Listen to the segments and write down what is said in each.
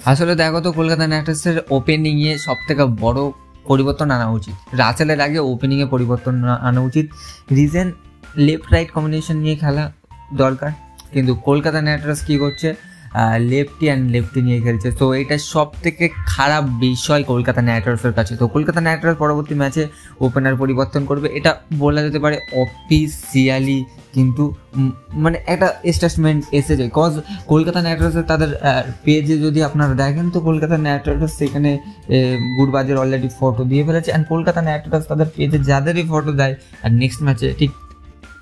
আসলে দেখো তো, কলকাতা নাইট রাইডার্সের ওপেনিংয়ে সব থেকে বড় পরিবর্তন আনা উচিত। রাসেলের আগে ওপেনিংয়ে পরিবর্তন আনা উচিত। রিজন, লেফট রাইট কম্বিনেশন নিয়ে খেলা দরকার, কিন্তু কলকাতা নাইট রাইডার্স কী করছে, লেফটি অ্যান্ড লেফটি নিয়ে খেলছে। তো এটা সব থেকে খারাপ বিষয় কলকাতা নাইট রাইডার্সের কাছে। তো কলকাতা নাইট রাইডার্স পরবর্তী ম্যাচে ওপেনার পরিবর্তন করবে, এটা বলা যেতে পারে অফিসিয়ালি, কিন্তু মানে একটা স্টেটমেন্ট এসেছে। কজ কলকাতা নাইট রাইডার্সের তাদের পেজে যদি আপনারা দেখেন, তো কলকাতা নাইট রাইডার্স সেখানে গুরবাজের অলরেডি ফটো দিয়ে ফেলেছে। অ্যান্ড কলকাতা নাইট রাইডার্স তাদের পেজে যাদেরই ফটো দেয়, আর নেক্সট ম্যাচে ঠিক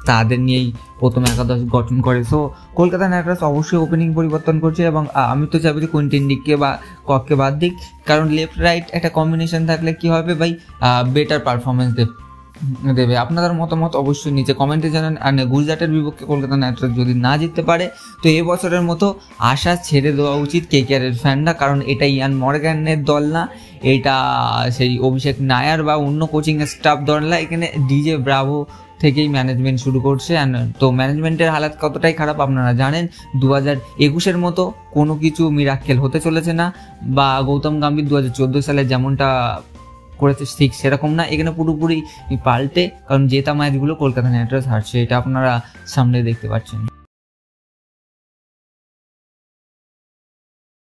তাদের নিয়েই প্রথম একাদশ গঠন করে। সো কলকাতা নাইট রাইডার্স অবশ্যই ওপেনিং পরিবর্তন করছে, এবং আমি তো চাইবো যে কুইন্টিন ডিককে বা কককে বাদ দিক, কারণ লেফট রাইট একটা কম্বিনেশন থাকলে কী হবে ভাই, বেটার পারফরমেন্স দেবে। আপনাদের মতামত অবশ্যই নিচে কমেন্টে জানান। আর গুজরাটের বিপক্ষে কলকাতা নাইট রাইডার্স যদি না জিততে পারে, তো এবছরের মতো আশা ছেড়ে দেওয়া উচিত কেকেআরের ফ্যানরা, কারণ এটা ইয়ান মর্গ্যানের দল না, এটা সেই অভিষেক নায়ার বা অন্য কোচিং স্টাফ দল না, এখানে ডিজে ব্রাভো থেকেই ম্যানেজমেন্ট শুরু করছে। তো ম্যানেজমেন্টের হালাত কতটাই খারাপ আপনারা জানেন। 2021-এর মতো কোনো কিছু মিরাক্কেল হতে চলেছে না, বা গৌতম গম্ভীর 2014 সালে যেমনটা করেছে ঠিক সেরকম না, এখানে পুরোপুরি পাল্টে, কারণ জেতা ম্যাচগুলো কলকাতা নাইট রাইডার্স হারছে, এটা আপনারা সামনে দেখতে পাচ্ছেন।